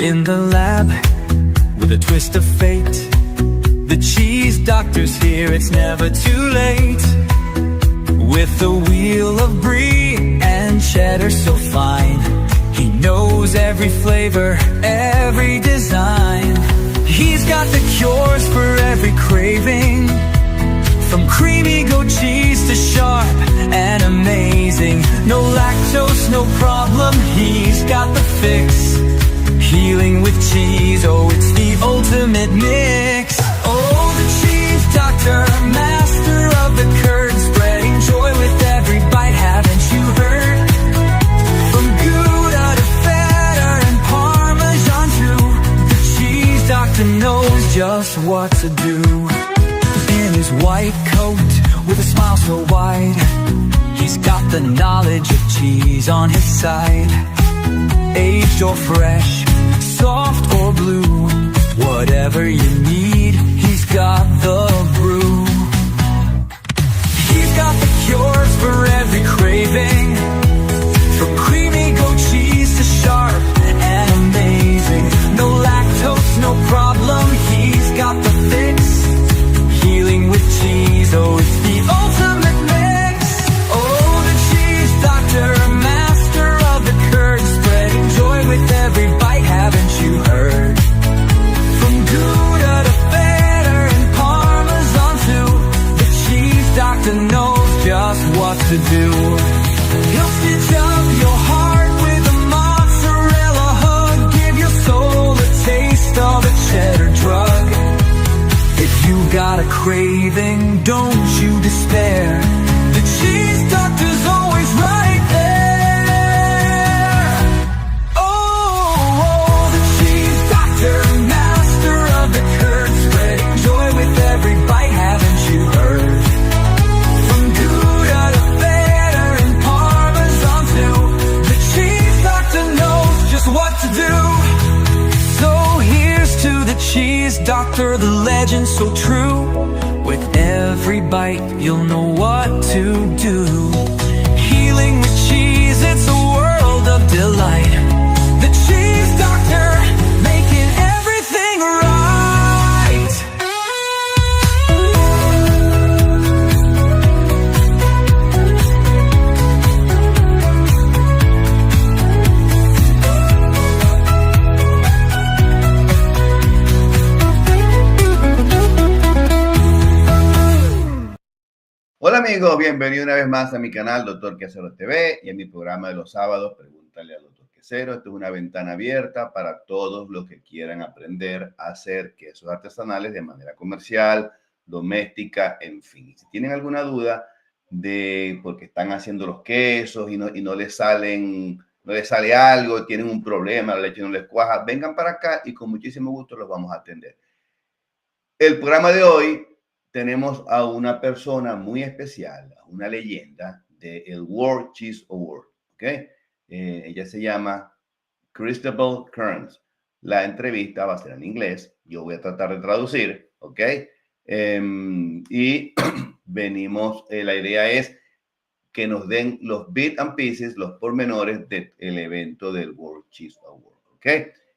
In the lab, with a twist of fate, the cheese doctor's here, it's never too late. With a wheel of brie and cheddar so fine, he knows every flavor, every design. He's got the cures for every craving, from creamy goat cheese to sharp and amazing. No lactose, no problem, he's got the fix. Healing with cheese, oh, it's the ultimate mix. Oh, the cheese doctor, master of the curd, spreading joy with every bite, haven't you heard? From Gouda to feta and Parmesan too, the cheese doctor knows just what to do. In his white coat, with a smile so wide, he's got the knowledge of cheese on his side. Aged or fresh, soft or blue, whatever you need, he's got the brew. He's got the cures for every craving, from creamy goat cheese to sharp and amazing. No lactose, no problem, he's got the fix. Healing with cheese, oh, it's the ultimate mix. Oh, the cheese doctor, master of the curd, spreading joy with every bite, haven't you heard? From Gouda to feta and Parmesan too, the cheese doctor knows just what to do. He'll stitch up your heart with a mozzarella hug, give your soul a taste of a cheddar drug. If you got a craving, don't you despair, the cheese doctor's always right there. Oh, the cheese doctor, master of the curd, spreading joy with every bite, haven't you heard? From Gouda to feta and Parmesan too, the cheese doctor knows just what to do. So here's to the cheese doctor, the legend so true. With every bite, you'll know what to do. Healing with cheese, it's a world of delight. The cheese doctor, making everything right. Hola amigos, bienvenidos una vez más a mi canal Doctor Quesero TV y a mi programa de los sábados, Pregúntale al Doctor Quesero. Esto es una ventana abierta para todos los que quieran aprender a hacer quesos artesanales de manera comercial, doméstica, en fin. Si tienen alguna duda de por qué están haciendo los quesos y no les sale algo, tienen un problema, la leche no les cuaja, vengan para acá y con muchísimo gusto los vamos a atender. El programa de hoy tenemos a una persona muy especial, a una leyenda del World Cheese Award, ¿ok? Ella se llama Christabel Cairns. La entrevista va a ser en inglés. Yo voy a tratar de traducir, ¿ok? Y venimos, la idea es que nos den los bits and pieces, los pormenores del evento del World Cheese Award, ¿ok?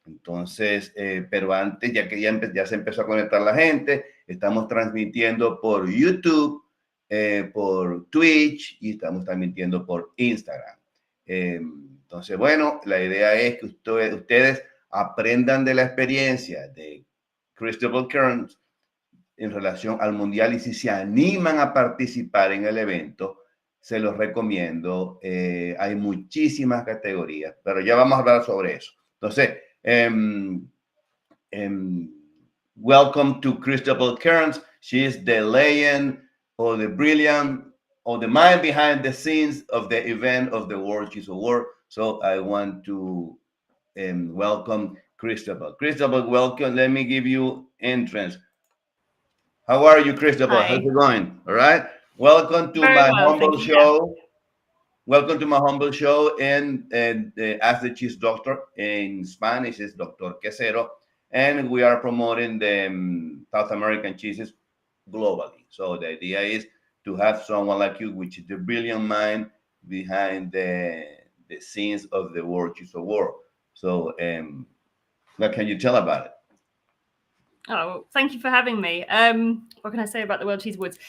Entonces, pero antes, ya que ya se empezó a conectar la gente, estamos transmitiendo por YouTube, por Twitch y estamos transmitiendo por Instagram. Entonces, bueno, la idea es que ustedes aprendan de la experiencia de Christabel Cairns en relación al mundial y si se animan a participar en el evento, se los recomiendo. Hay muchísimas categorías, pero ya vamos a hablar sobre eso. Entonces, welcome to Christabel Cairns. She is the legend or the brilliant or the mind behind the scenes of the event of the World Cheese Award. So I want to welcome Christabel. Christabel, welcome. Let me give you entrance. How are you, Christabel? Hi. How's it going? All right. Welcome to my humble show. Welcome to my humble show. And as the cheese doctor in Spanish is Doctor Quesero. And we are promoting the South American cheeses globally. So the idea is to have someone like you, which is the brilliant mind behind the scenes of the World Cheese Award. So What can you tell about it? Oh, well, thank you for having me. What can I say about the World Cheese Awards?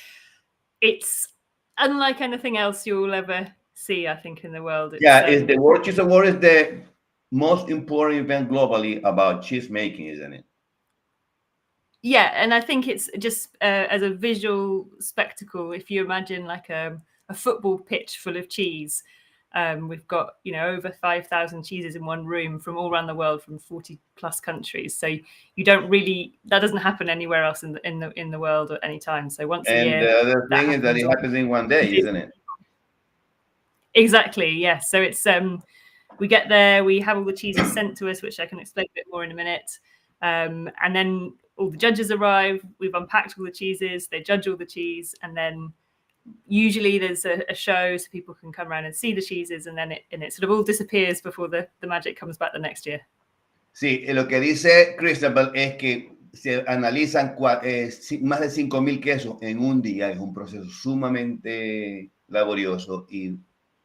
It's unlike anything else you'll ever see, I think, in the world. It's the World Cheese Award is the most important event globally about cheese making, isn't it? Yeah, and I think it's just as a visual spectacle. If you imagine like a football pitch full of cheese, we've got over 5,000 cheeses in one room from all around the world, from 40 plus countries. So that doesn't happen anywhere else in the world at any time. So once a year. And the other thing is that it happens in one day, isn't it? Exactly. Yes. So it's we get there, we have all the cheeses sent to us, which I can explain a bit more in a minute, and then all the judges arrive. We've unpacked all the cheeses. They judge all the cheese, and then usually there's a show so people can come around and see the cheeses, and then it sort of all disappears before the magic comes back the next year. Sí, lo que dice Christabel es que se analizan más de 5,000 quesos en un día. Es un proceso sumamente laborioso y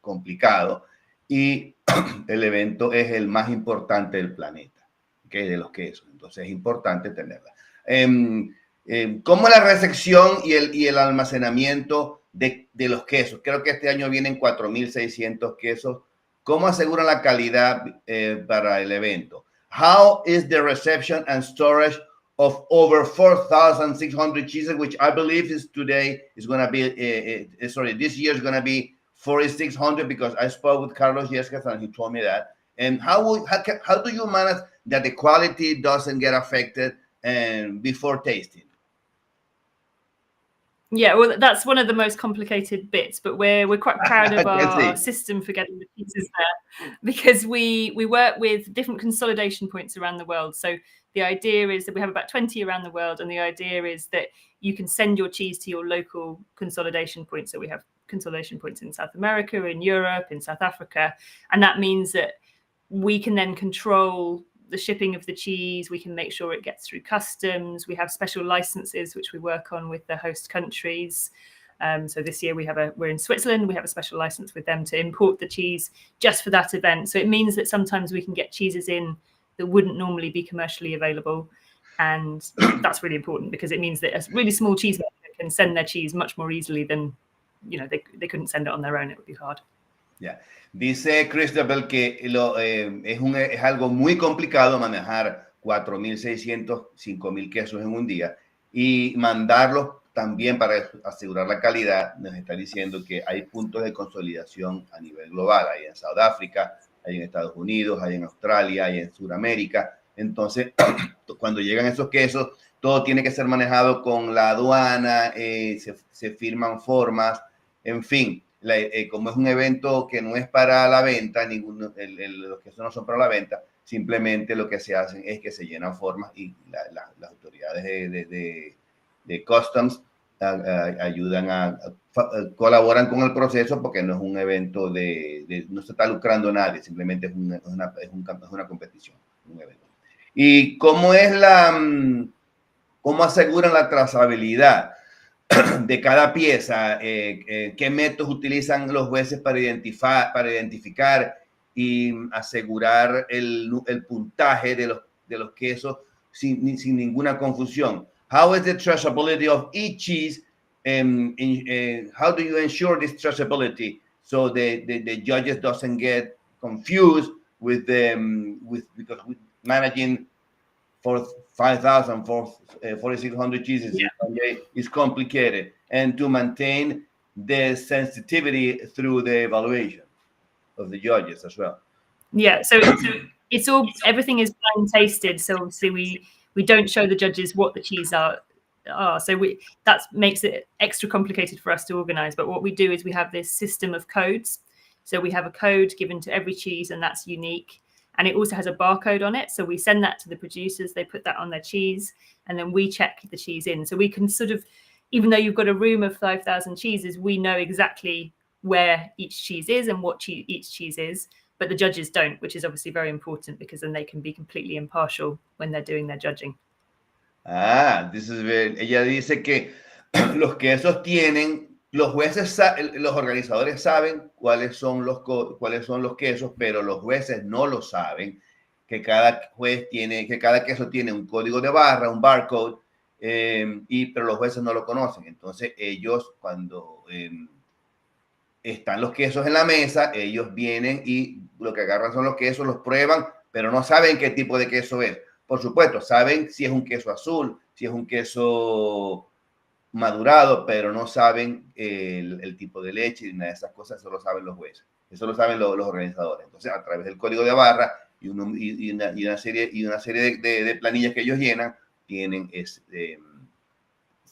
complicado, y el evento es el más importante del planeta, que es de los quesos. Entonces es importante tenerla. ¿Cómo la recepción y el almacenamiento de los quesos? Creo que este año vienen 4,600 quesos. ¿Cómo aseguran la calidad para el evento? How is the reception and storage of over 4,600 cheeses, which I believe is today is going to be, this year is going to be 4,600, because I spoke with Carlos Yescas and he told me that. And how do you manage that the quality doesn't get affected before tasting? Yeah, well, that's one of the most complicated bits, but we're quite proud of our system for getting the pieces there, because we work with different consolidation points around the world. So the idea is that we have about 20 around the world, and the idea is that you can send your cheese to your local consolidation points. So we have consolidation points in South America, in Europe, in South Africa, and that means that we can then control the shipping of the cheese. We can make sure it gets through customs. We have special licenses which we work on with the host countries. So this year we're in Switzerland. We have a special license with them to import the cheese just for that event. So it means that sometimes we can get cheeses in that wouldn't normally be commercially available, and that's really important, because it means that a really small cheesemaker can send their cheese much more easily than they couldn't send it on their own. It would be hard. Yeah. Dice Christabel que es algo muy complicado manejar 4,600, 5,000 quesos en un día, y mandarlos también para asegurar la calidad. Nos está diciendo que hay puntos de consolidación a nivel global. Hay en Sudáfrica, hay en Estados Unidos, hay en Australia, hay en Sudamérica. Entonces, cuando llegan esos quesos, todo tiene que ser manejado con la aduana, se firman formas, en fin. Como es un evento que no es para la venta, los quesos no son para la venta, simplemente lo que se hacen es que se llenan formas, y las autoridades de customs ayudan colaboran con el proceso, porque no es un evento no se está lucrando nadie, simplemente es una competición, un evento. ¿Y cómo aseguran la trazabilidad de cada pieza? ¿Qué métodos utilizan los jueces para identificar y asegurar el puntaje de los quesos sin ninguna confusión? How is the traceability of each cheese? How do you ensure this traceability so the judges doesn't get confused because managing for 5,000, 4,600 cheeses is complicated, and to maintain the sensitivity through the evaluation of the judges as well. Yeah, so it's all, everything is blind tasted. So obviously we don't show the judges what the cheese are. So that makes it extra complicated for us to organize. But what we do is we have this system of codes. So we have a code given to every cheese, and that's unique. And it also has a barcode on it. So we send that to the producers. They put that on their cheese, and then we check the cheese in. So we can sort of, even though you've got a room of 5,000 cheeses, we know exactly where each cheese is and what each cheese is. But the judges don't, which is obviously very important, because then they can be completely impartial when they're doing their judging. This is very... Ella dice que los quesos tienen... Los jueces, los organizadores saben cuáles son los quesos, pero los jueces no lo saben, que cada juez tiene, que cada queso tiene un código de barra, un barcode, pero los jueces no lo conocen. Entonces ellos cuando están los quesos en la mesa, ellos vienen y lo que agarran son los quesos, los prueban, pero no saben qué tipo de queso es. Por supuesto, saben si es un queso azul, si es un queso madurado, pero no saben el tipo de leche y nada de esas cosas. Eso lo saben los jueces, eso lo saben los organizadores. Entonces, a través del código de barra y una serie de planillas que ellos llenan, tienen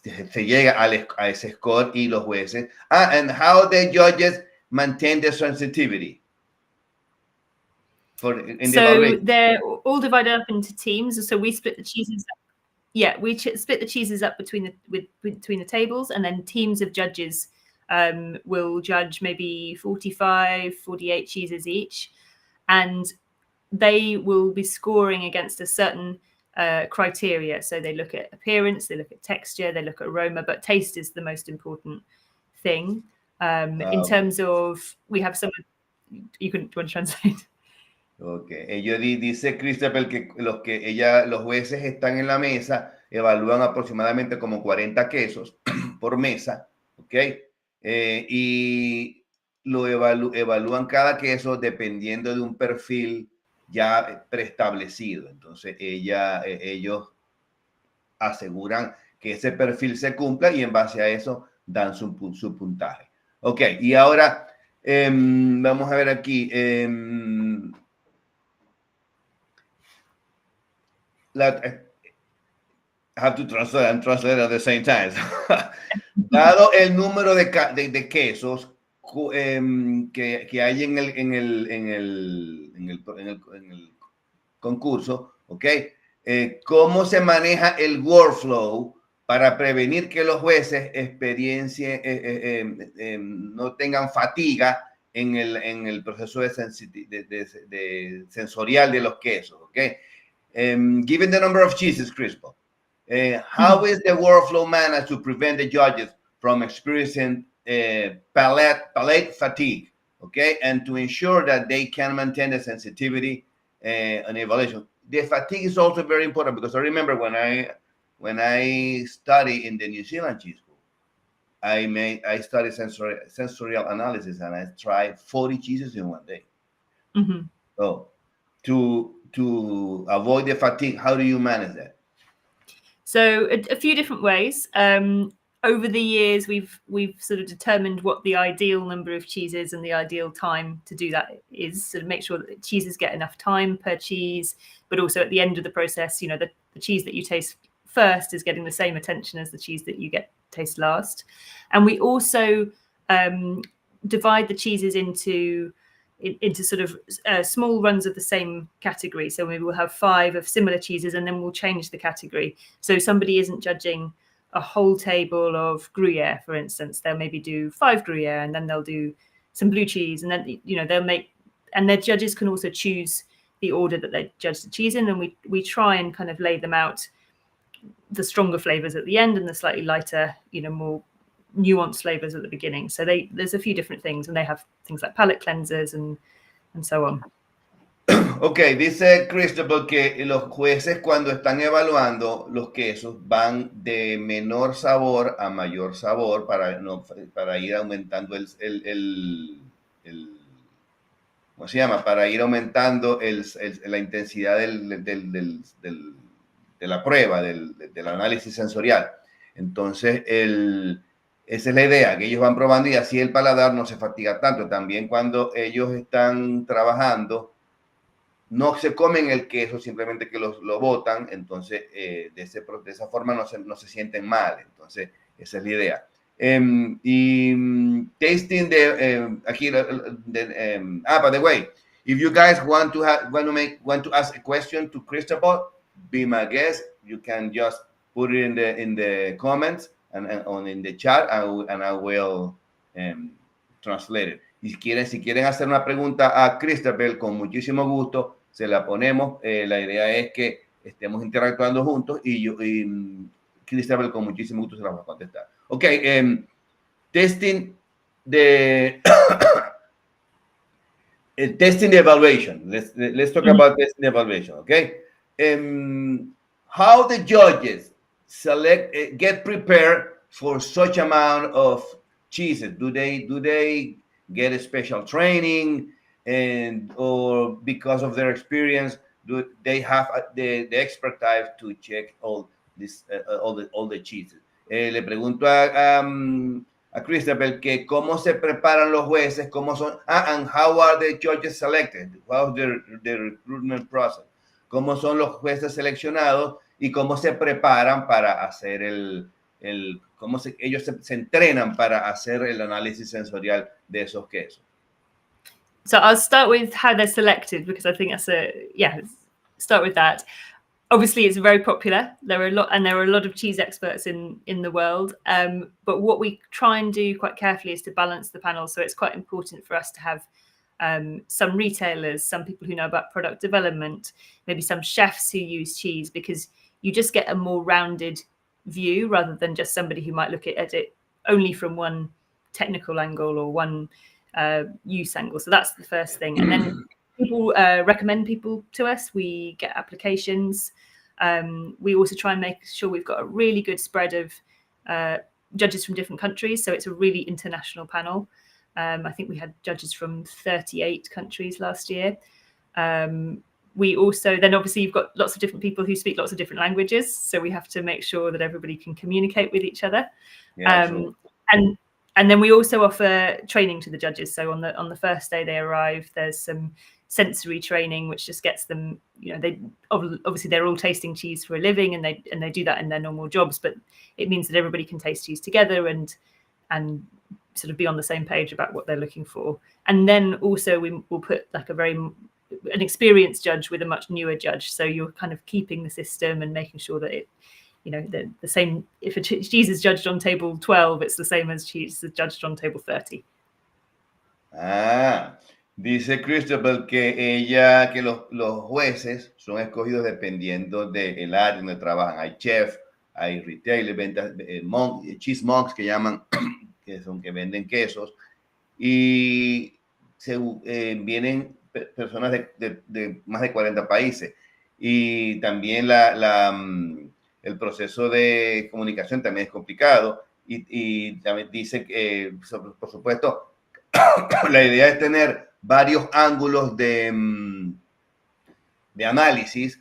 se llega a ese score y los jueces. And how the judges maintain the sensitivity. So they're all divided up into teams. So we split the cheeses up. Yeah, we split the cheeses up between the tables, and then teams of judges will judge maybe 45, 48 cheeses each, and they will be scoring against a certain criteria. So they look at appearance, they look at texture, they look at aroma, but taste is the most important thing. In terms of, we have some, you want to translate? Okay. Dice Christabel que los jueces están en la mesa, evalúan aproximadamente como 40 quesos por mesa, ¿ok? Y lo evalúan cada queso dependiendo de un perfil ya preestablecido. Entonces ellos aseguran que ese perfil se cumpla y en base a eso dan su puntaje. Ok, y ahora vamos a ver aquí. I have to translate and translate at the same time. Dado el número de quesos que hay en el concurso, ¿ok? ¿Cómo se maneja el workflow para prevenir que los jueces no tengan fatiga en el proceso de sensorial de los quesos, ¿ok? Given the number of cheeses, Christabel, how is the workflow managed to prevent the judges from experiencing palate fatigue, okay, and to ensure that they can maintain the sensitivity and evaluation? The fatigue is also very important because I remember when I studied in the New Zealand cheese school, I studied sensorial analysis and I tried 40 cheeses in one day. Mm-hmm. So to avoid the fatigue, how do you manage that? So a few different ways. Over the years, we've sort of determined what the ideal number of cheeses and the ideal time to do that is. So to make sure that cheeses get enough time per cheese, but also at the end of the process, the cheese that you taste first is getting the same attention as the cheese that you taste last. And we also divide the cheeses into sort of small runs of the same category. So maybe we'll have 5 of similar cheeses and then we'll change the category. So somebody isn't judging a whole table of Gruyere, for instance. They'll maybe do 5 Gruyere and then they'll do some blue cheese. And then, they'll make, and their judges can also choose the order that they judge the cheese in. And we try and kind of lay them out, the stronger flavors at the end and the slightly lighter, more nuanced flavors at the beginning. So there's a few different things, and they have things like palate cleansers and so on. Ok, dice Christabel que los jueces cuando están evaluando los quesos van de menor sabor a mayor sabor para ir aumentando ¿cómo se llama? Para ir aumentando la intensidad de la prueba, del análisis sensorial. Entonces, esa es la idea, que ellos van probando y así el paladar no se fatiga tanto. También cuando ellos están trabajando, no se comen el queso, simplemente que lo botan. Entonces, de esa forma no se sienten mal. Entonces, esa es la idea. Tasting aquí, by the way, if you guys want to ask a question to Christabel, be my guest. You can just put it in the comments and in the chat, and I will translate it. Y si quieren hacer una pregunta a Christabel, con muchísimo gusto se la ponemos. La idea es que estemos interactuando juntos y Christabel con muchísimo gusto se la va a contestar. Ok, testing de testing evaluation. Let's talk about testing evaluation, okay? How the judges get prepared for such amount of cheeses? Do they get a special training, or because of their experience, do they have the expertise to check all the cheeses? Le pregunto a Christabel que cómo se preparan los jueces, cómo son, and how are the judges selected? How's the recruitment process? Cómo son los jueces seleccionados y cómo se preparan para hacer ellos se entrenan para hacer el análisis sensorial de esos quesos. So I'll start with how they're selected, because I think start with that. Obviously, it's very popular. There are a lot of cheese experts in the world. But what we try and do quite carefully is to balance the panel. So it's quite important for us to have some retailers, some people who know about product development, maybe some chefs who use cheese, because you just get a more rounded view rather than just somebody who might look at it only from one technical angle or one use angle. So that's the first thing. And then people recommend people to us. We get applications. We also try and make sure we've got a really good spread of judges from different countries. So it's a really international panel. I think we had judges from 38 countries last year. We also, then obviously you've got lots of different people who speak lots of different languages. So we have to make sure that everybody can communicate with each other. And then we also offer training to the judges. So on the first day they arrive, there's some sensory training, which just gets them, obviously they're all tasting cheese for a living, and they do that in their normal jobs, but it means that everybody can taste cheese together and sort of be on the same page about what they're looking for. And then also we will put like an experienced judge with a much newer judge. So you're kind of keeping the system and making sure that it, the same, if a cheese is judged on table 12, it's the same as cheese is judged on table 30. Dice Christabel que los jueces son escogidos dependiendo del área donde trabajan. Hay chef, hay retailer, ventas, cheese monks que llaman, que venden quesos, y vienen personas de más de 40 países. Y también el proceso de comunicación también es complicado. Y también dice que, por supuesto, la idea es tener varios ángulos de análisis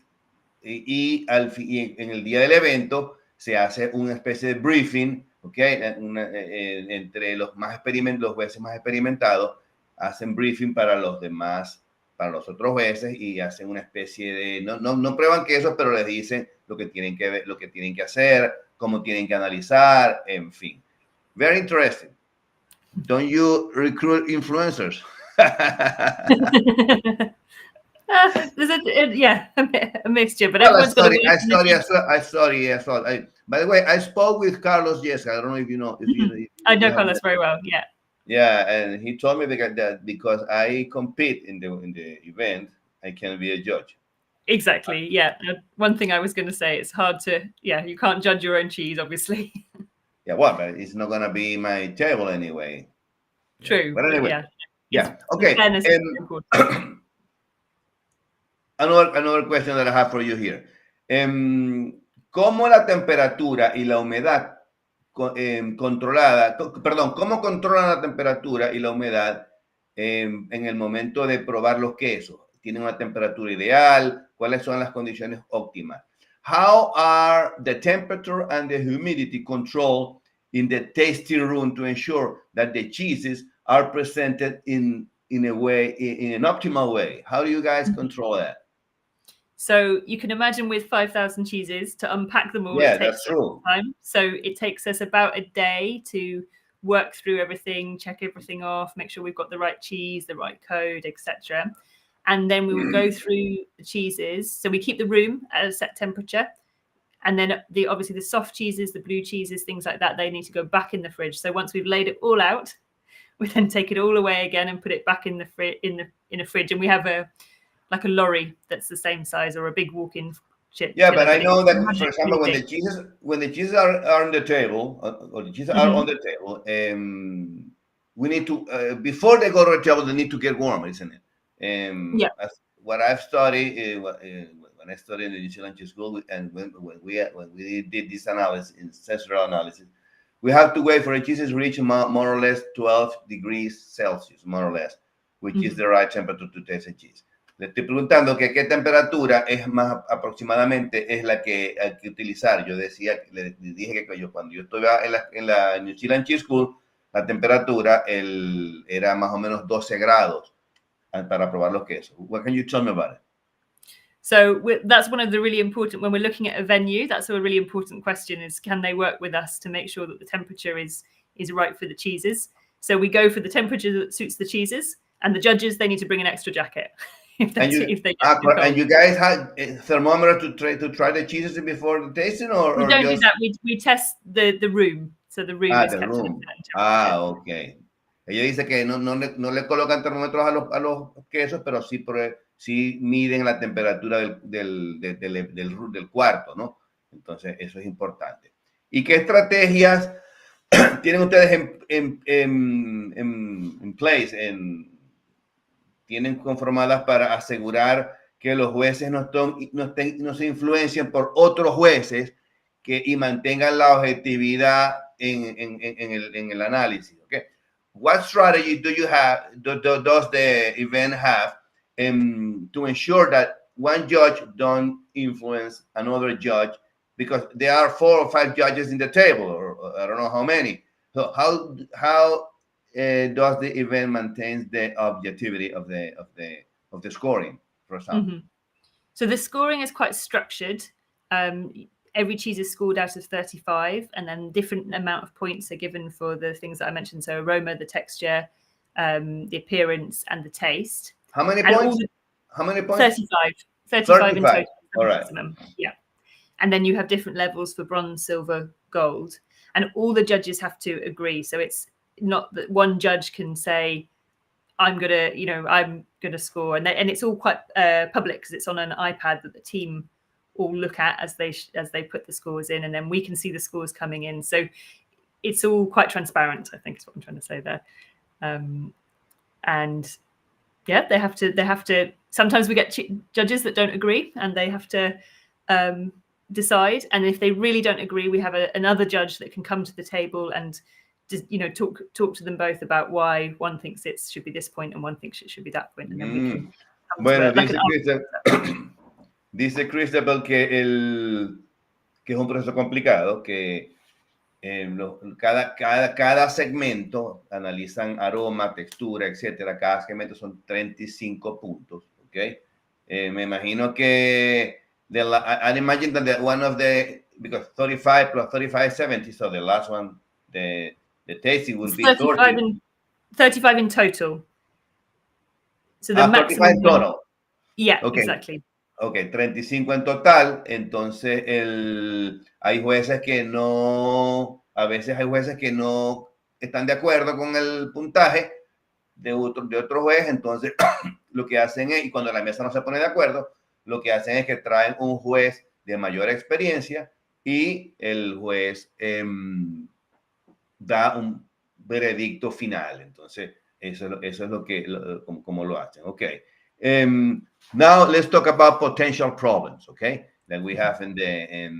y en el día del evento se hace una especie de briefing, ¿okay? Entre los jueces más experimentados hacen briefing para los demás, para los otros jueces, y hacen una especie de, no prueban queso, pero les dicen lo que tienen que ver, lo que tienen que hacer, cómo tienen que analizar, en fin. Very interesting. Don't you recruit influencers? There's a mixture, but I study. By the way, I spoke with Carlos yesterday. I don't know if you know. I know Carlos very well. Yeah. Yeah, and he told me that because I compete in the event, I can be a judge. Exactly. Yeah. One thing I was going to say, it's hard to. Yeah, you can't judge your own cheese, obviously. Yeah, well, but it's not going to be my table anyway. True. But anyway. Yeah. Okay. Another question that I have for you here. ¿Cómo la temperatura y la humedad cómo controlan la temperatura y la humedad en el momento de probar los quesos? ¿Tienen una temperatura ideal? ¿Cuáles son las condiciones óptimas? How are the temperature and the humidity controlled in the tasting room to ensure that the cheeses are presented in an optimal way? How do you guys control that? So you can imagine with 5,000 cheeses, to unpack them all, yeah, that's true. Time. So it takes us about a day to work through everything, check everything off, make sure we've got the right cheese, the right code, etc. And then we will go through the cheeses. So we keep the room at a set temperature. And then obviously the soft cheeses, the blue cheeses, things like that, they need to go back in the fridge. So once we've laid it all out, we then take it all away again and put it back in a fridge. And we have a lorry that's the same size, or a big walk-in chip. Yeah, but I know that, for example, when the cheeses are on the table, or the cheeses are on the table, we need to before they go to the table, they need to get warm, isn't it? What I've studied when I studied in the New Zealand school, and when we did this analysis in sensorial analysis, we have to wait for a cheese to reach more or less 12 degrees Celsius, more or less, which is the right temperature to taste a cheese. Le estoy preguntando que qué temperatura es más aproximadamente es la que hay que utilizar. Yo decía, le dije que cuando yo estuve en la New Zealand Cheese School, la temperatura era más o menos 12 grados para probar los quesos. What can you tell me about it? So that's one of the really important, when we're looking at a venue, that's a really important question is, can they work with us to make sure that the temperature is right for the cheeses? So we go for the temperature that suits the cheeses, and the judges, they need to bring an extra jacket. If they and you guys had a thermometer to try the cheeses before the tasting, or we don't do that. We test the room, so the room is kept room. Okay. Ella dice que no le colocan termómetros a los quesos, pero sí miden la temperatura del cuarto, ¿no? Entonces eso es importante. ¿Y qué estrategias tienen ustedes en place, tienen conformadas para asegurar que los jueces no se influencien por otros jueces y mantengan la objetividad en el análisis? Okay. What strategy does the event have to ensure that one judge don't influence another judge, because there are 4 or 5 judges in the table, or I don't know how many. So how does the event maintain the objectivity of the scoring, for example? Mm-hmm. So the scoring is quite structured. Every cheese is scored out of 35, and then different amount of points are given for the things that I mentioned. So aroma, the texture, the appearance, and the taste. How many points? 35 in total. All right. Maximum. Yeah. And then you have different levels for bronze, silver, gold, and all the judges have to agree. So it's not that one judge can say, I'm gonna score, and it's all quite public because it's on an iPad that the team all look at as they put the scores in, and then we can see the scores coming in. So it's all quite transparent, I think is what I'm trying to say there. And yeah, they have to. Sometimes we get judges that don't agree, and they have to decide. And if they really don't agree, we have another judge that can come to the table and talk to them both about why one thinks it should be this point and one thinks it should be that point, and then we can. Bueno, dice Christabel que es un proceso complicado, que cada segmento analizan aroma, textura, etcétera. Cada segmento son 35 puntos, ¿ok? Me imagino que I'd imagine that one of because 35 plus 35 is 70, so the last one, the tasting would be 35 in total. So the maximum 35 total. Yeah, okay. Exactly. Ok, 35 en total. Entonces, hay jueces que a veces hay jueces que no están de acuerdo con el puntaje de otro juez. Entonces, lo que hacen es, y cuando la mesa no se pone de acuerdo, lo que hacen es que traen un juez de mayor experiencia y el juez da un veredicto final. Entonces, eso es como lo hacen. Ok. Now let's talk about potential problems, okay, that we have in the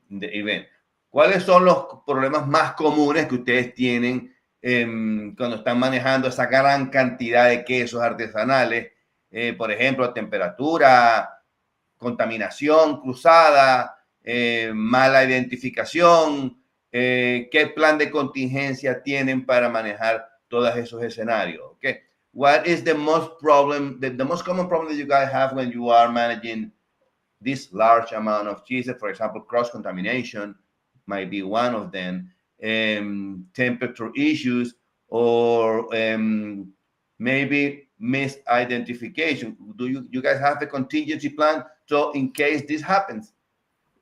event. ¿Cuáles son los problemas más comunes que ustedes tienen cuando están manejando esa gran cantidad de quesos artesanales? Por ejemplo, temperatura, contaminación cruzada, mala identificación. ¿Qué plan de contingencia tienen para manejar todos esos escenarios? Okay. What is the most common problem that you guys have when you are managing this large amount of cheeses? For example, cross-contamination might be one of them, temperature issues, or maybe misidentification. Do you guys have a contingency plan so in case this happens?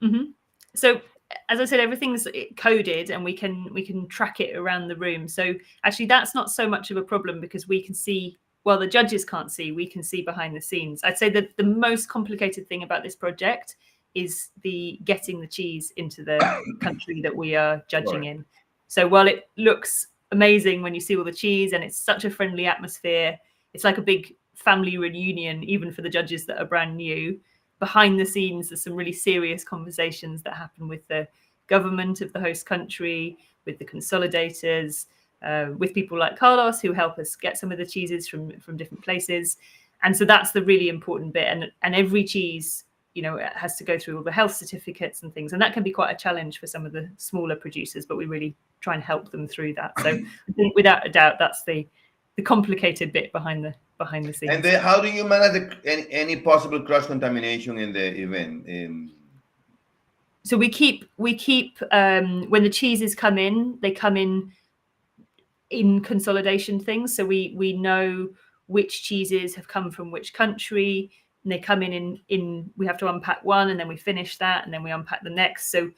Mm-hmm. So, as I said, everything's coded and we can track it around the room. So actually that's not so much of a problem because we can see, well, the judges can't see, we can see behind the scenes. I'd say that the most complicated thing about this project is getting the cheese into the country that we are judging in. So while it looks amazing when you see all the cheese and it's such a friendly atmosphere, it's like a big family reunion, even for the judges that are brand new. Behind the scenes, there's some really serious conversations that happen with the government of the host country, with the consolidators, with people like Carlos who help us get some of the cheeses from different places. And so that's the really important bit. And every cheese, it has to go through all the health certificates and things. And that can be quite a challenge for some of the smaller producers, but we really try and help them through that. So I think without a doubt, that's the complicated bit behind the scenes. And how do you manage any possible cross-contamination in the event? So we keep when the cheeses come in, they come in consolidation things. So we know which cheeses have come from which country, and they come in we have to unpack one, and then we finish that, and then we unpack the next. So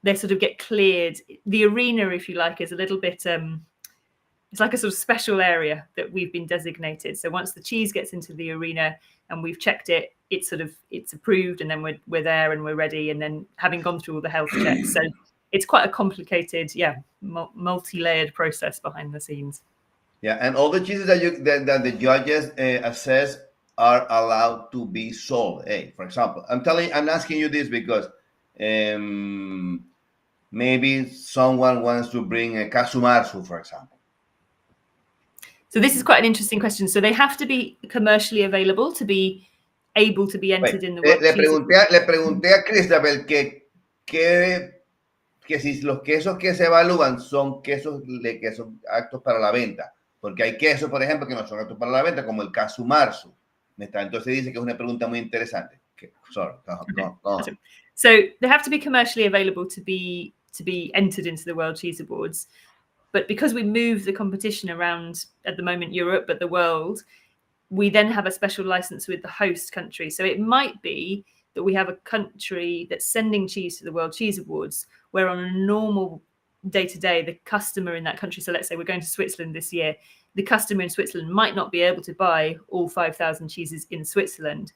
they sort of get cleared. The arena, if you like, is a little bit it's like a sort of special area that we've been designated. So once the cheese gets into the arena and we've checked it, it's approved, and then we're there and we're ready, and then having gone through all the health checks. So it's quite a complicated, multi-layered process behind the scenes. Yeah, and all the cheeses that the judges assess are allowed to be sold. Hey, for example, I'm asking you this because maybe someone wants to bring a queso, for example. So this is quite an interesting question. So they have to be commercially available to be able to be entered in the world. Le pregunté a Christabel que si los quesos que se evalúan son quesos aptos para la venta, porque hay quesos, por ejemplo, que no son aptos para la venta, como el queso marzo. Entonces dice que es una pregunta muy interesante. Sorry, go on. So they have to be commercially available to be entered into the World Cheese Awards. But because we move the competition around at the moment Europe, but the world, we then have a special license with the host country. So it might be that we have a country that's sending cheese to the World Cheese Awards, where on a normal day-to-day, the customer in that country, so let's say we're going to Switzerland this year, the customer in Switzerland might not be able to buy all 5,000 cheeses in Switzerland,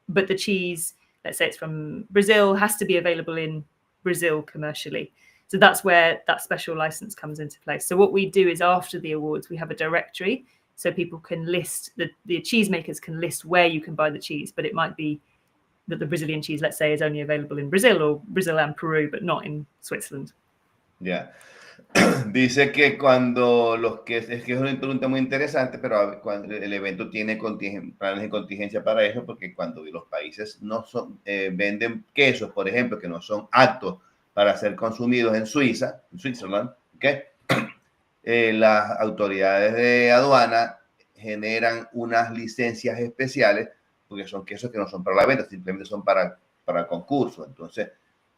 but the cheese, let's say it's from Brazil, has to be available in Brazil commercially. So that's where that special license comes into place. So what we do is after the awards, we have a directory so people can list, the cheesemakers can list where you can buy the cheese, but it might be that the Brazilian cheese, let's say, is only available in Brazil or Brazil and Peru, but not in Switzerland. Yeah. Dice que cuando es que es una pregunta muy interesante, pero cuando el evento tiene planes de contingencia para eso, porque cuando los países no venden quesos, por ejemplo, que no son aptos para ser consumidos en Switzerland, ¿okay? Las autoridades de aduana generan unas licencias especiales, porque son quesos que no son para la venta, simplemente son para concurso. Entonces,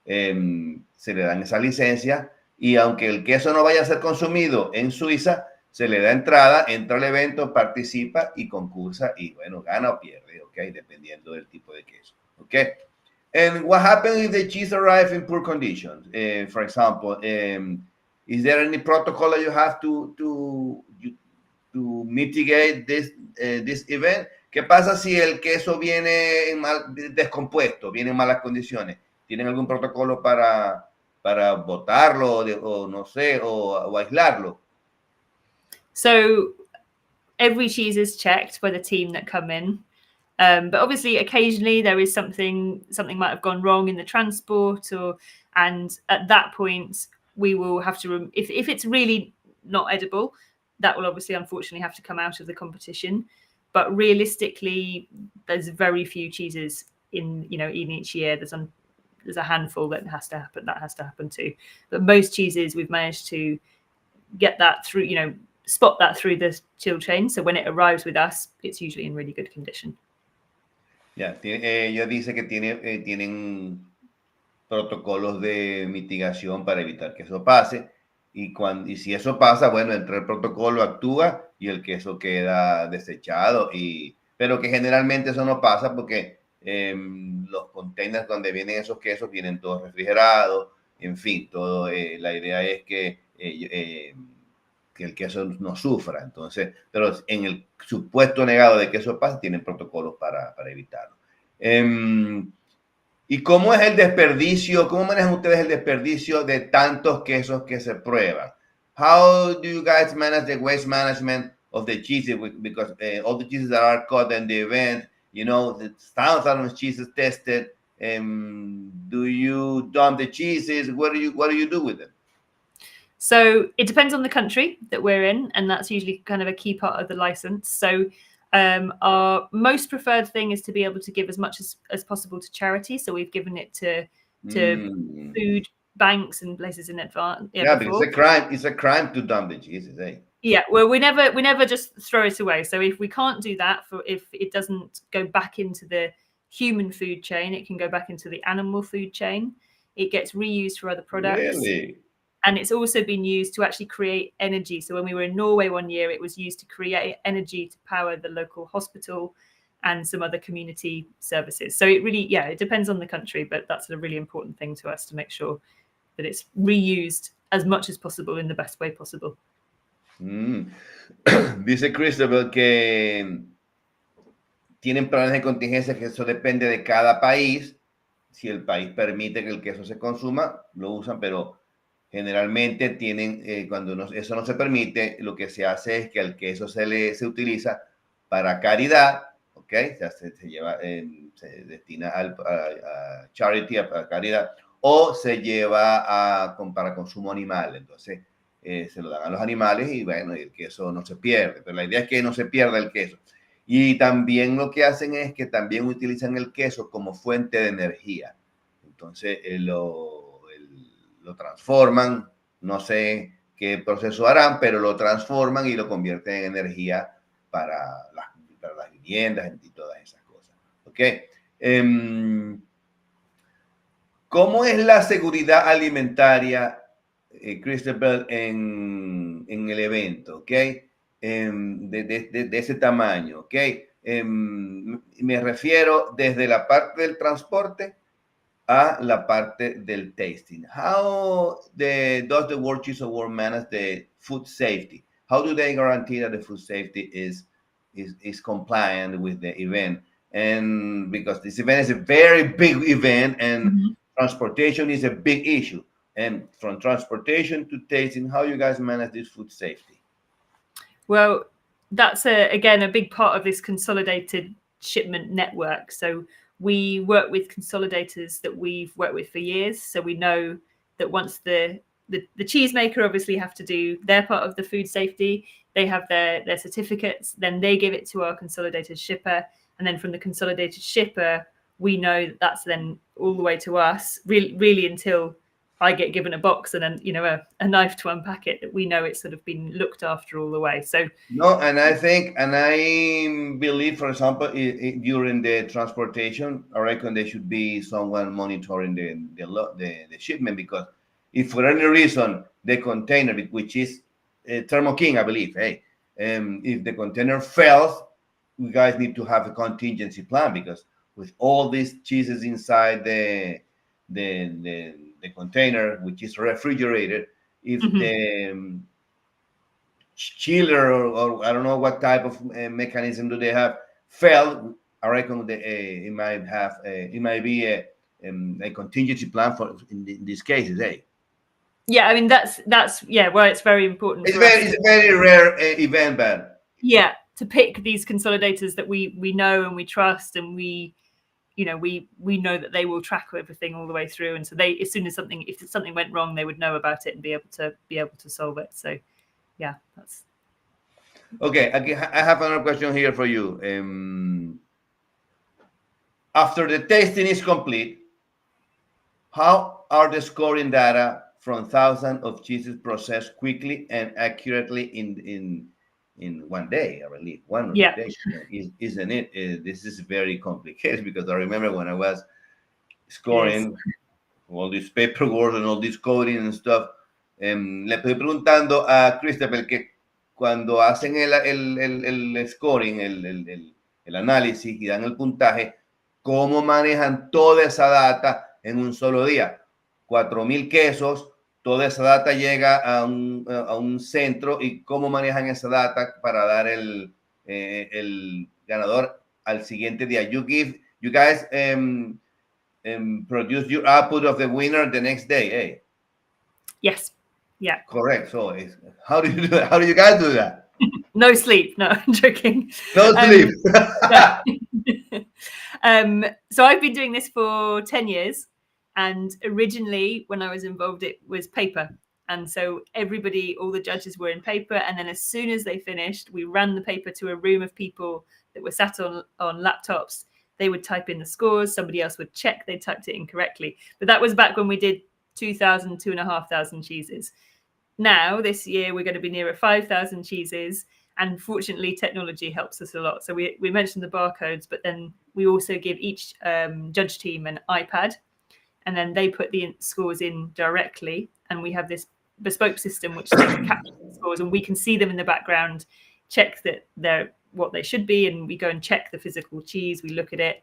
se le dan esa licencia, y aunque el queso no vaya a ser consumido en Suiza, se le da entrada, entra al evento, participa y concursa, y bueno, gana o pierde, ¿ok? Dependiendo del tipo de queso, ¿ok? And what happens if the cheese arrives in poor conditions? For example, is there any protocol that you have to mitigate this event? ¿Qué pasa si el queso viene descompuesto, viene en malas condiciones? ¿Tienen algún protocolo para botarlo o no sé, o aislarlo? So every cheese is checked by the team that come in. But obviously, occasionally there is something might have gone wrong in the transport, and at that point we will have to, if it's really not edible, that will obviously unfortunately have to come out of the competition. But realistically, there's very few cheeses in each year. There's a handful that has to happen too. But most cheeses we've managed to get that through, spot that through the chill chain. So when it arrives with us, it's usually in really good condition. Ya, ella dice que tienen protocolos de mitigación para evitar que eso pase, y si eso pasa, bueno, entra el protocolo, actúa y el queso queda desechado, pero que generalmente eso no pasa porque los containers donde vienen esos quesos vienen todos refrigerados, en fin, todo, la idea es que el queso no sufra. Entonces, pero en el supuesto negado de que eso pase, tienen protocolos para evitarlo. ¿Y cómo es el desperdicio? ¿Cómo manejan ustedes el desperdicio de tantos quesos que se prueban? How do you guys manage the waste management of the cheeses because all the cheeses that are caught in the event, the thousands of cheeses tested. Do you dump the cheeses? What do you do with them? So it depends on the country that we're in, and that's usually kind of a key part of the license. So our most preferred thing is to be able to give as much as possible to charity. So we've given it to food banks and places in advance. Because it's a crime to dump the cheeses, eh? Yeah, well, we never just throw it away. So if we can't do that, if it doesn't go back into the human food chain, it can go back into the animal food chain. It gets reused for other products. Really? And it's also been used to actually create energy. So when we were in Norway one year, it was used to create energy to power the local hospital and some other community services. So it really, it depends on the country, but that's a really important thing to us to make sure that it's reused as much as possible in the best way possible. Dice Christabel que tienen planes de contingencia, que eso depende de cada país. Si el país permite que el queso se consuma, lo usan, pero generalmente tienen, cuando eso no se permite, lo que se hace es que al queso se utiliza para caridad, ¿ok? Se destina a charity, a caridad, o se lleva para consumo animal. Entonces, se lo dan a los animales y bueno, el queso no se pierde. Pero la idea es que no se pierda el queso. Y también lo que hacen es que también utilizan el queso como fuente de energía. Entonces, lo transforman, no sé qué proceso harán, pero lo transforman y lo convierten en energía para las viviendas y todas esas cosas. ¿Ok? ¿Cómo es la seguridad alimentaria, Christabel, en el evento? ¿Ok? De ese tamaño. ¿Ok? Me refiero desde la parte del transporte a la parte del tasting. How does the World Cheese Award manage the food safety? How do they guarantee that the food safety is compliant with the event? And because this event is a very big event and transportation is a big issue. And from transportation to tasting, how you guys manage this food safety? Well, that's again a big part of this consolidated shipment network. So we work with consolidators that we've worked with for years. So we know that once the cheesemaker obviously have to do their part of the food safety, they have their certificates, then they give it to our consolidated shipper. And then from the consolidated shipper, we know that that's then all the way to us, really until I get given a box and then, a knife to unpack it, that we know it's sort of been looked after all the way. So no, and I believe, for example, during the transportation, I reckon there should be someone monitoring the shipment, because if for any reason the container, which is Thermo King, I believe, if the container fails, you guys need to have a contingency plan, because with all these cheeses inside the container, which is refrigerated, if the chiller or I don't know what type of mechanism do they have failed, I reckon it might be a contingency plan for in these cases. Yeah, I mean that's well, it's very important. It's a very rare event, but to pick these consolidators that we know and we trust, and we know that they will track everything all the way through, and so they, as soon as if something went wrong, they would know about it and be able to solve it. So that's okay. I have another question here for you. After the tasting is complete, how are the scoring data from thousands of cheeses processed quickly and accurately in one day, I believe, one day, isn't it? This is very complicated, because I remember when I was scoring all these paperwork and all this coding and stuff. Le estoy preguntando a Christabel que cuando hacen el scoring, el análisis y dan el puntaje, ¿cómo manejan toda esa data en un solo día? 4,000 quesos. Toda esa data llega a un centro, y cómo manejan esa data para dar el ganador al siguiente día. You guys produce your output of the winner the next day, Yes. Yeah. Correct. So how do you do that? How do you guys do that? No sleep. No, I'm joking. No sleep. So I've been doing this for 10 years. And originally, when I was involved, it was paper. And so everybody, all the judges were in paper. And then as soon as they finished, we ran the paper to a room of people that were sat on laptops. They would type in the scores. Somebody else would check they typed it incorrectly. But that was back when we did 2,000, 2,500 cheeses. Now, this year, we're going to be nearer 5,000 cheeses. And fortunately, technology helps us a lot. So we mentioned the barcodes, but then we also give each judge team an iPad. And then they put the scores in directly. And we have this bespoke system which captures the scores. And we can see them in the background, check that they're what they should be. And we go and check the physical cheese. We look at it,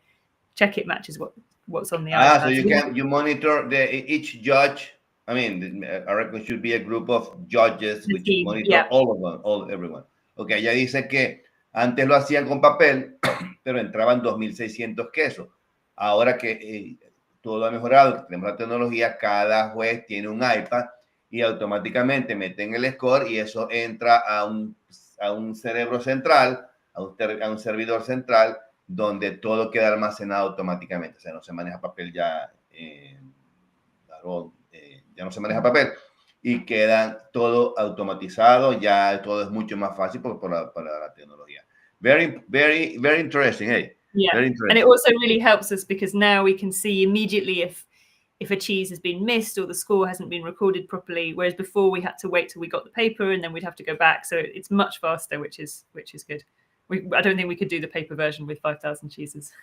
check it matches what's on the iPad. So you monitor each judge. I mean, I reckon should be a group of judges which monitor all of them, everyone. Okay, ella dice que antes lo hacían con papel, pero entraban 2.600 quesos. Ahora que todo ha mejorado, que tenemos la tecnología, cada juez tiene un iPad y automáticamente meten el score y eso entra a un cerebro central, a un servidor central, donde todo queda almacenado automáticamente. O sea, no se maneja papel ya, ya no se maneja papel y queda todo automatizado, ya todo es mucho más fácil para la tecnología. Very, very, very interesting, hey? Yeah, and it also really helps us because now we can see immediately if a cheese has been missed or the score hasn't been recorded properly, whereas before we had to wait till we got the paper and then we'd have to go back. So it's much faster, which is good. I don't think we could do the paper version with 5,000 cheeses.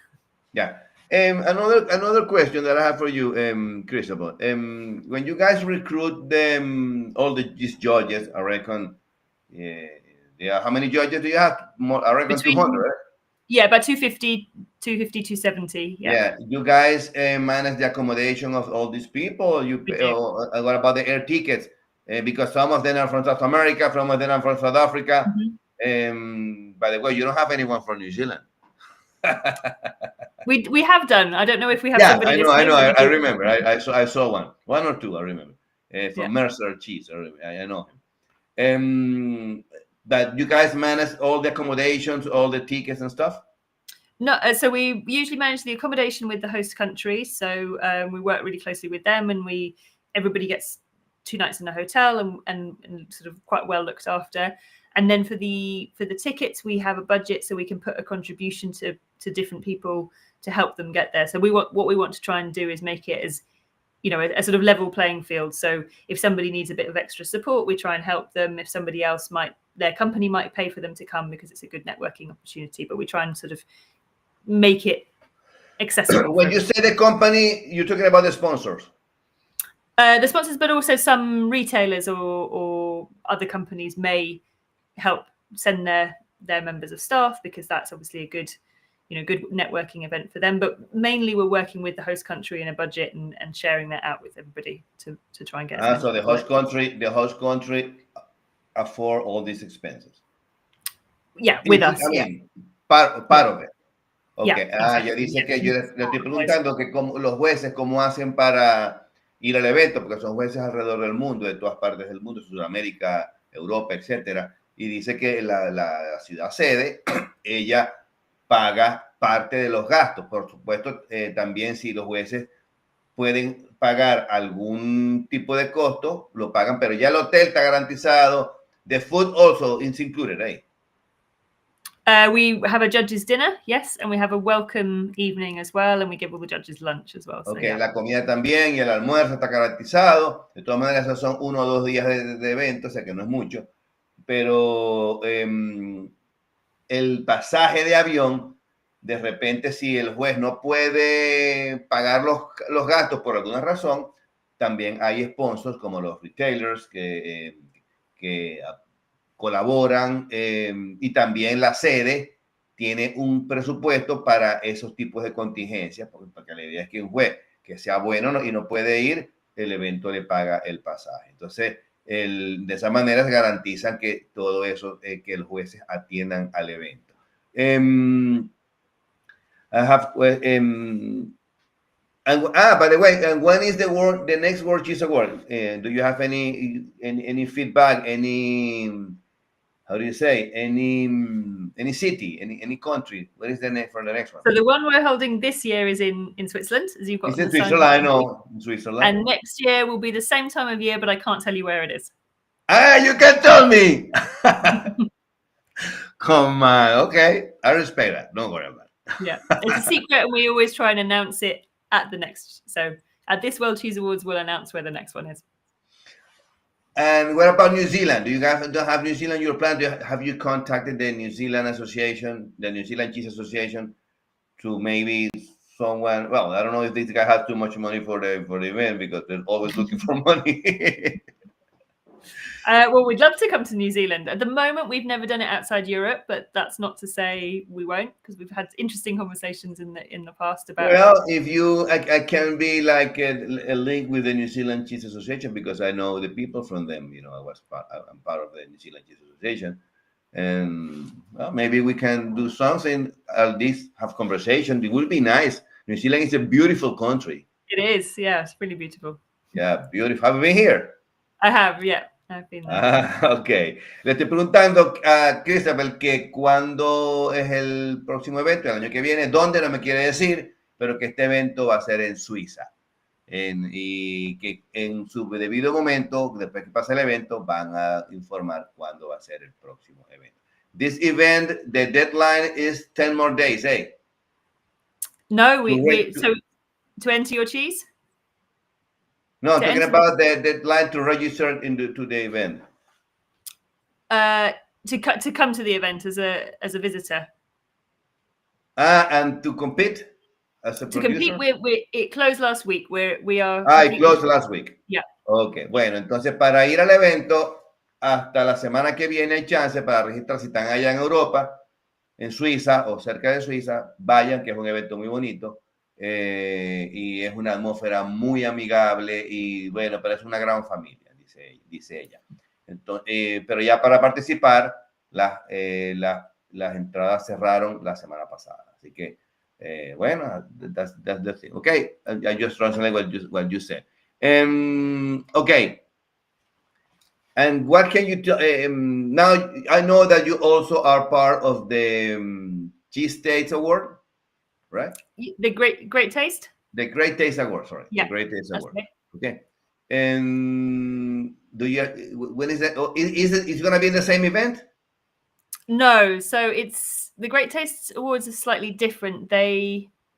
Yeah. Another question that I have for you, Christabel. When you guys recruit these judges, I reckon, how many judges do you have? I reckon 200, right? Yeah, about 250, 270. Yeah. You guys manage the accommodation of all these people? What about the air tickets? Because some of them are from South America, some of them are from South Africa. Mm-hmm. By the way, you don't have anyone from New Zealand. we have done. I don't know if we have. Yeah, I know. I remember. I saw one or two. I remember from Mercer Cheese. I know him. But you guys manage all the accommodations, all the tickets and stuff? No, so we usually manage the accommodation with the host country. So we work really closely with them, and everybody gets 2 nights in a hotel and sort of quite well looked after. And then for the tickets, we have a budget, so we can put a contribution to different people to help them get there. So what we want to try and do is make it as, a sort of level playing field. So if somebody needs a bit of extra support, we try and help them. If somebody else their company might pay for them to come because it's a good networking opportunity, but we try and sort of make it accessible. When you say the company, you're talking about the sponsors? The sponsors, but also some retailers or other companies may help send their members of staff, because that's obviously a good networking event for them. But mainly we're working with the host country in a budget and sharing that out with everybody to try and get. So the host country afford all these expenses. Yeah, with us. Part of it. Okay. Yeah, Ya dice que yo le estoy preguntando que los jueces cómo hacen para ir al evento, porque son jueces alrededor del mundo, de todas partes del mundo, Sudamérica, Europa, etcétera. Y dice que la ciudad sede, ella paga parte de los gastos. Por supuesto, también si los jueces pueden pagar algún tipo de costo, lo pagan, pero ya el hotel está garantizado. The food also is included, right? We have a judge's dinner, yes, and we have a welcome evening as well, and we give all the judges lunch as well. So, okay, la comida también y el almuerzo está garantizado. De todas maneras, esos son 1 o 2 días de evento, o sea que no es mucho. Pero el pasaje de avión, de repente, si el juez no puede pagar los gastos por alguna razón, también hay sponsors como los retailers que colaboran, y también la sede tiene un presupuesto para esos tipos de contingencias, porque la idea es que un juez que sea bueno y no puede ir, el evento le paga el pasaje. Entonces, de esa manera se garantizan que todo eso, que los jueces atiendan al evento. By the way, and when is the next World Cheese Award? Do you have any feedback? how do you say, any city, any country. What is the name for the next one? So the one we're holding this year is in Switzerland, as you've got. It's in Switzerland, I know, in Switzerland. And next year will be the same time of year, but I can't tell you where it is. Ah, you can tell me. Come on, okay, I respect that. Don't worry about it. Yeah, it's a secret, and we always try and announce it at the next. So at this World Cheese Awards, we'll announce where the next one is. And what about New Zealand? Do you guys don't have New Zealand in your plan? Have you contacted the New Zealand Association, the New Zealand Cheese Association, to maybe someone? Well, I don't know if this guy has too much money for the event, because they're always looking for money. Well, we'd love to come to New Zealand. At the moment, we've never done it outside Europe, but that's not to say we won't, because we've had interesting conversations in the past about. Well, if you, I can be like a link with the New Zealand Cheese Association, because I know the people from them. You know, I'm part of the New Zealand Cheese Association, and well, maybe we can do something. At least have conversation. It would be nice. New Zealand is a beautiful country. It is, yeah, it's really beautiful. Yeah, beautiful. Have you been here? I have, yeah. Ok. Le estoy preguntando a Christabel que cuándo es el próximo evento, el año que viene, dónde no me quiere decir, pero que este evento va a ser en Suiza. Y que en su debido momento, después que pase el evento, van a informar cuándo va a ser el próximo evento. This event, the deadline is 10 more days, eh? No, so to enter your cheese? No, I'm talking about the deadline to register to the event. To come to the event as a visitor. And to compete as a producer? To compete, it closed last week. We are. It closed last week. Yeah. Okay, bueno, entonces para ir al evento hasta la semana que viene hay chance para registrar. Si están allá en Europa, en Suiza o cerca de Suiza, vayan, que es un evento muy bonito. Y es una atmósfera muy amigable y bueno, pero es una gran familia, dice ella. Entonces, pero ya para participar, las entradas cerraron la semana pasada. Así que, bueno, that's the thing. Okay, I just translate what you said. Okay. And what can you tell? Now, I know that you also are part of the Cheese Taste Award. Right? The Great Taste? The Great Taste Award, sorry. Yeah, the Great Taste Award. Right. Okay. And when is that? Is it going to be in the same event? No. So it's the Great Taste Awards are slightly different.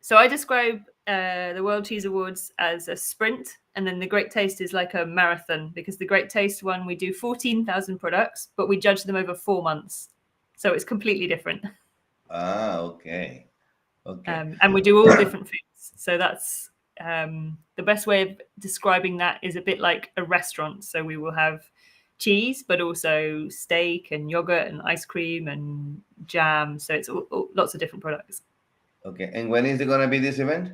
So I describe the World Cheese Awards as a sprint, and then the Great Taste is like a marathon, because the Great Taste one, we do 14,000 products, but we judge them over 4 months. So it's completely different. Ah, okay. Okay. And we do all different foods. So that's the best way of describing that is a bit like a restaurant. So we will have cheese, but also steak and yogurt and ice cream and jam. So it's lots of different products. Okay. And when is it going to be this event?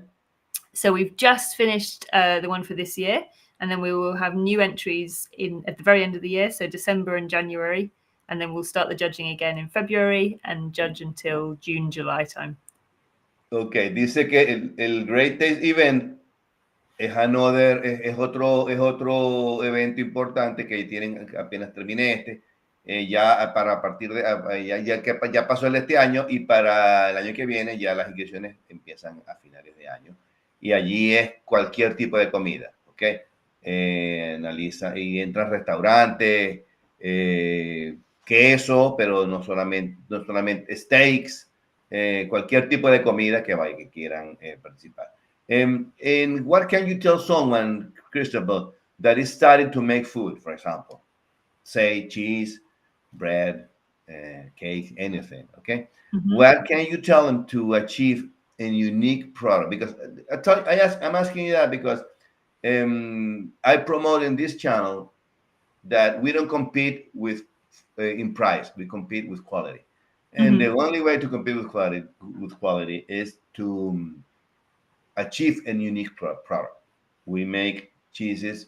So we've just finished the one for this year. And then we will have new entries at the very end of the year. So December and January. And then we'll start the judging again in February and judge until June, July time. Okay, dice que el Great Taste Event es otro evento importante que tienen, apenas terminé ya para partir de, ya pasó este año, y para el año que viene ya las inscripciones empiezan a finales de año, y allí es cualquier tipo de comida, ¿ok? Analiza y entran restaurantes, queso, pero no solamente steaks, cualquier tipo de comida que quieran participar. And what can you tell someone, Christabel, that is starting to make food, for example, say cheese, bread, cake, anything, okay? Mm-hmm. What can you tell them to achieve a unique product? Because I'm asking you that because I promote in this channel that we don't compete with in price, we compete with quality. And the only way to compete with quality is to achieve a unique product. We make cheeses,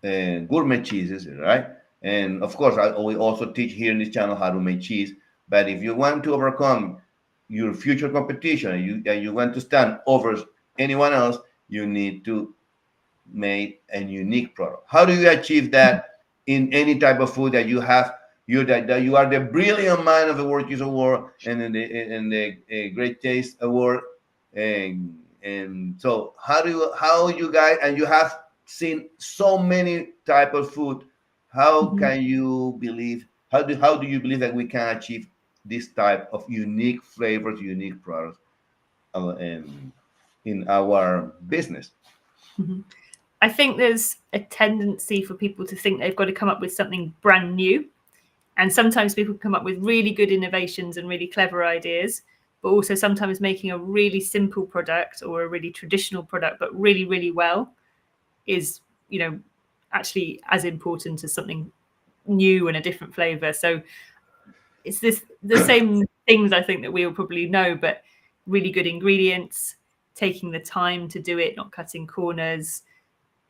gourmet cheeses, right? And of course, we also teach here in this channel how to make cheese. But if you want to overcome your future competition and you want to stand over anyone else, you need to make a unique product. How do you achieve that in any type of food that you have that you are the brilliant mind of the World Cheese Award and the Great Taste Award, and so how you guys, and you have seen so many type of food. How can you believe? How do you believe that we can achieve this type of unique flavors, unique products in our business? I think there's a tendency for people to think they've got to come up with something brand new. And sometimes people come up with really good innovations and really clever ideas, but also sometimes making a really simple product or a really traditional product, but really, really well, is, actually as important as something new and a different flavor. So it's the same things I think that we all probably know, but really good ingredients, taking the time to do it, not cutting corners,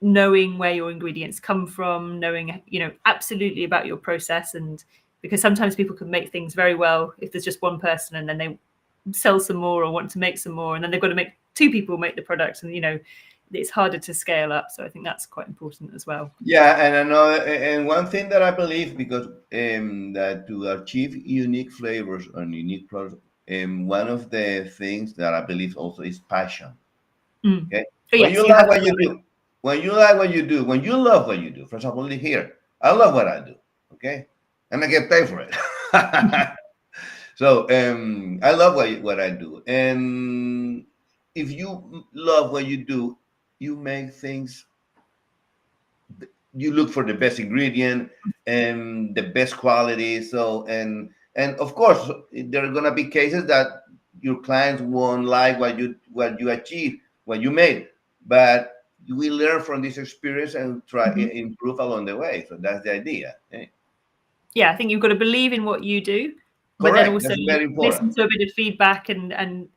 knowing where your ingredients come from, knowing, absolutely about your process. And because sometimes people can make things very well if there's just one person, and then they sell some more or want to make some more, and then they've got to make two people make the product, and it's harder to scale up. So I think that's quite important as well. Yeah, and one thing that I believe, because that to achieve unique flavors and unique products, one of the things that I believe also is passion. Okay, when you like what you do, when you love what you do. For example, here, I love what I do. Okay, and I get paid for it. So I love what I do, and if you love what you do, you make things. You look for the best ingredient and the best quality. So and of course, there are gonna be cases that your clients won't like what you achieve, what you made, but we learn from this experience and try improve along the way. So that's the idea. Yeah, I think you've got to believe in what you do, but then also listen to a bit of feedback and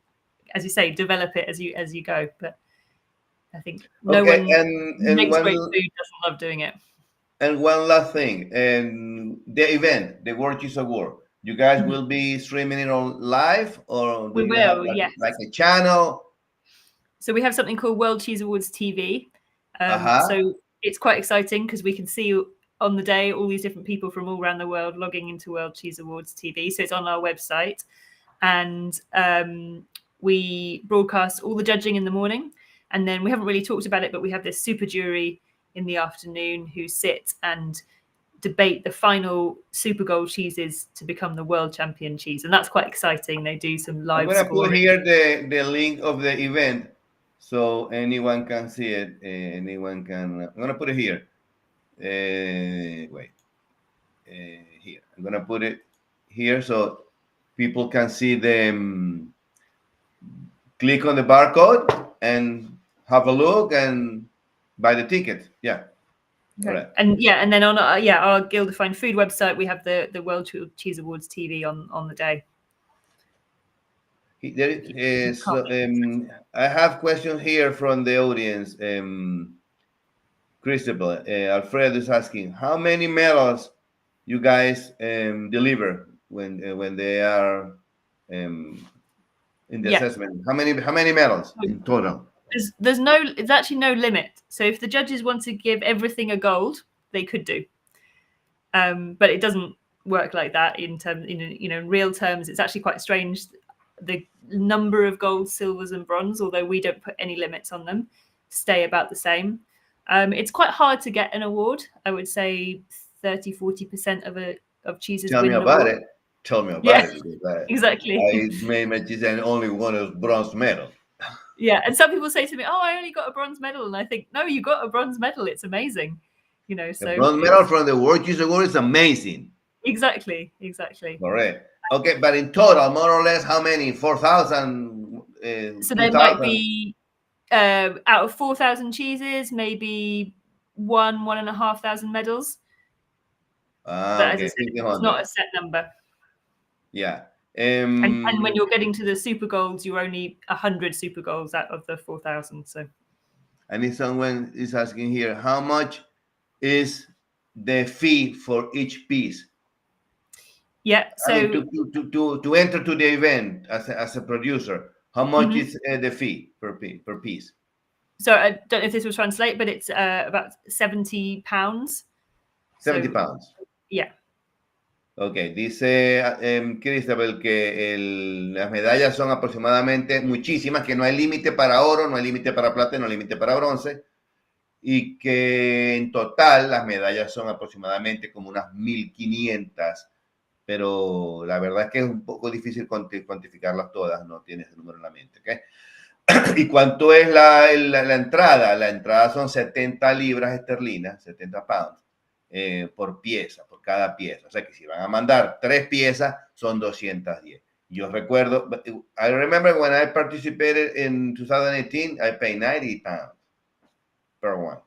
as you say, develop it as you go. But I think no one makes great food doesn't love doing it. And one last thing, and the event, the World Cheese Award, you guys will be streaming it on live, or we will, yes, like a channel? So we have something called World Cheese Awards TV. So it's quite exciting because we can see on the day all these different people from all around the world logging into World Cheese Awards TV. So it's on our website, and we broadcast all the judging in the morning, and then we haven't really talked about it, but we have this super jury in the afternoon who sit and debate the final super gold cheeses to become the world champion cheese, and that's quite exciting. They do some live. I'm going to put here the link of the event so anyone can see it. Anyone can. I'm going to put it here. Wait. Here. I'm going to put it here so people can see them. Click on the barcode and have a look and buy the ticket. Yeah. Okay. Right. And then on our Guild of Fine Food website, we have the World Cheese Awards TV on the day. There is. I have questions here from the audience. Christabel, Alfredo is asking, how many medals you guys deliver when they are in the assessment? How many medals in total? There's actually no limit. So if the judges want to give everything a gold, they could do. But it doesn't work like that in real terms. It's actually quite strange. The number of golds, silvers, and bronze, although we don't put any limits on them, stay about the same. It's quite hard to get an award. I would say 30-40% of cheeses win an award. Tell me about it. Exactly. I made my cheese and only won a bronze medal. Yeah, and some people say to me, "Oh, I only got a bronze medal," and I think, "No, you got a bronze medal. It's amazing." So a bronze medal from the World Cheese Award is amazing. Exactly. Correct. Okay, but in total, more or less, how many? 4,000. So there might be out of 4,000 cheeses, maybe 1,500 medals. But as I said, it's not a set number. Yeah. And when you're getting to the super golds, you're only 100 super golds out of the 4,000. So. And if someone is asking here, how much is the fee for each piece? Yeah. So to enter to the event as a producer, how much is the fee per piece? So I don't know if this will translate, but it's about £70. 70 pounds. Yeah. Ok, dice Christabel que las medallas son aproximadamente muchísimas, que no hay límite para oro, no hay límite para plata, no hay límite para bronce, y que en total las medallas son aproximadamente como unas 1500, pero la verdad es que es un poco difícil cuantificarlas todas, no tienes el número en la mente, ¿ok? ¿Y cuánto es la entrada? La entrada son 70 libras esterlinas, 70 pounds. Por pieza, por cada pieza. O sea que si van a mandar 3 piezas, son 210. Yo recuerdo, I remember when I participated in 2018, I paid 90 pounds per one.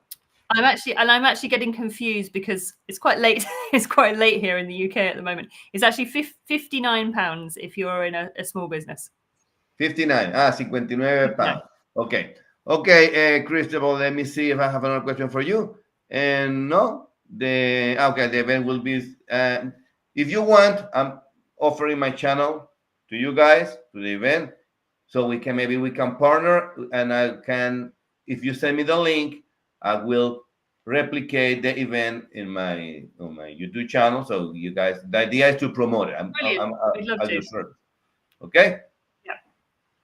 I'm actually getting confused because it's quite late. It's quite late here in the UK at the moment. It's actually £59 if you're in a small business. 59. 59 pounds. Okay. Christabel, let me see if I have another question for you. And no, the event will be, if you want, I'm offering my channel to you guys, to the event, so we can partner, and I can, if you send me the link, I will replicate the event on my YouTube channel. So you guys, the idea is to promote it. We'd love to. Service. Okay. Yeah.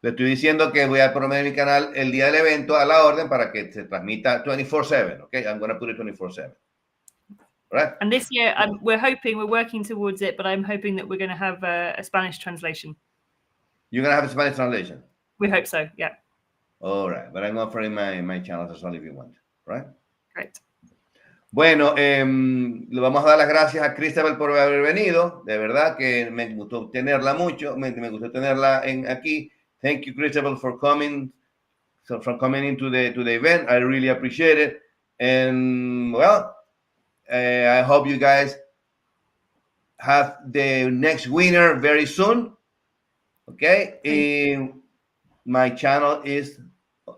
Le estoy diciendo que voy a promover mi canal el día del evento a la orden para que se transmita 24/7. Okay, I'm going to put it 24/7. Right. And this year, we're working towards it, but I'm hoping that we're going to have a Spanish translation. You're going to have a Spanish translation? We hope so, yeah. All right, but I'm offering my channel as well if you want, right? Great. Bueno, le vamos a dar las gracias a Christabel por haber venido. De verdad que me gustó tenerla mucho, me gustó tenerla aquí. Thank you, Christabel, for coming into the event. I really appreciate it. And well, I hope you guys have the next winner very soon. Okay. My channel is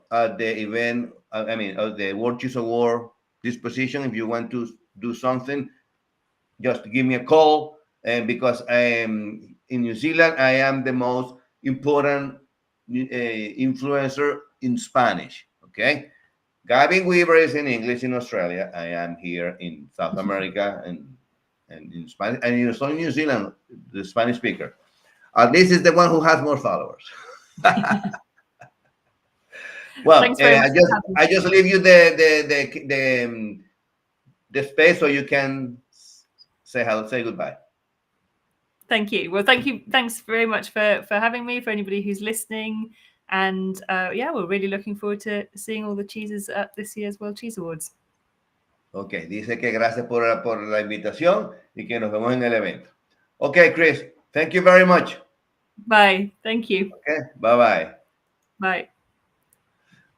the event. The World Cheese Award disposition. If you want to do something, just give me a call. And because I am in New Zealand, I am the most important influencer in Spanish. Okay. Gavin Weaver is in English in Australia. I am here in South America and in Spanish, and also in New Zealand, the Spanish speaker. This is the one who has more followers. Well, I just leave you the space so you can say goodbye. Thank you. Well, thanks very much for having me, for anybody who's listening. And we're really looking forward to seeing all the cheeses at this year's World Cheese Awards. Okay, dice que gracias por la invitación y que nos vemos en el evento. Okay, Chris, thank you very much. Bye. Thank you. Okay, bye. Bye.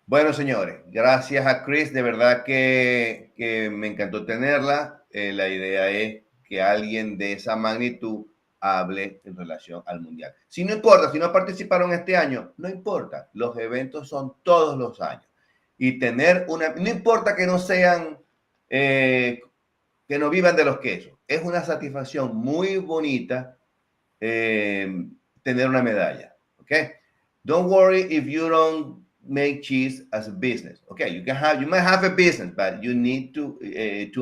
Bueno, señores, gracias a Chris, de verdad que me encantó tenerla. La idea es que alguien de esa magnitud hable en relación al mundial. Si no importa, si no participaron este año, no importa. Los eventos son todos los años. Y tener no importa que no sean, que no vivan de los quesos. Es una satisfacción muy bonita tener una medalla. Okay? Don't worry if you don't make cheese as a business. Okay, you might have a business, but you need to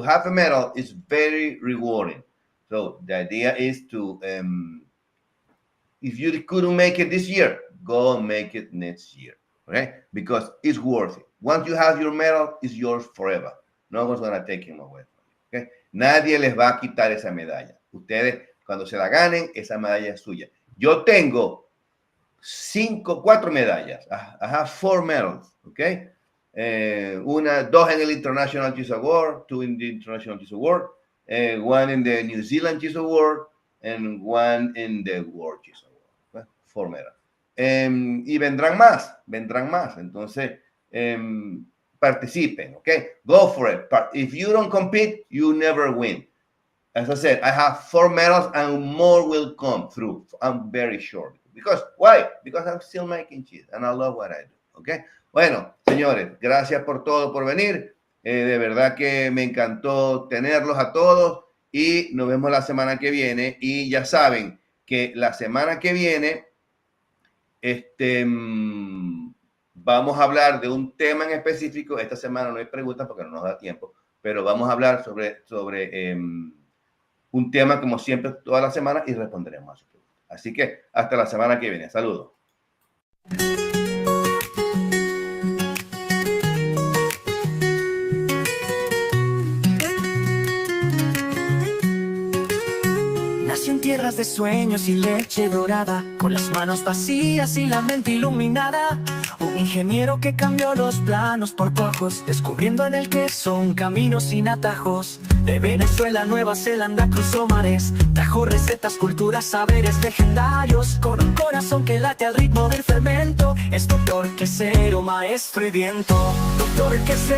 have a medal is very rewarding. So the idea is to, if you couldn't make it this year, go and make it next year, okay? Because it's worth it. Once you have your medal, it's yours forever. No one's going to take him away from you, okay? Nadie les va a quitar esa medalla. Ustedes, cuando se la ganen, esa medalla es suya. Yo tengo 4 medallas. I have 4 medals, okay? 2 en el International Cheese Award, 2 in the International Cheese Award, 1 in the New Zealand Cheese Award, and 1 in the World Cheese Award. 4 medals. Y vendrán más. Entonces, participen, okay? Go for it. If you don't compete, you never win. As I said, I have 4 medals and more will come through. I'm very sure. Because, why? Because I'm still making cheese and I love what I do, okay? Bueno, señores, gracias por todo, por venir. De verdad que me encantó tenerlos a todos y nos vemos la semana que viene. Y ya saben que la semana que viene vamos a hablar de un tema en específico. Esta semana no hay preguntas porque no nos da tiempo, pero vamos a hablar sobre un tema como siempre toda la semana y responderemos a su pregunta. Así que hasta la semana que viene. Saludos. Nació en tierras de sueños y leche dorada, con las manos vacías y la mente iluminada. Un ingeniero que cambió los planos por cojos, descubriendo en el queso un camino sin atajos. De Venezuela a Nueva Zelanda cruzó mares, trajo recetas, culturas, saberes legendarios, con un corazón que late al ritmo del fermento. Es doctor Quesero, maestro y viento. Doctor Quesero.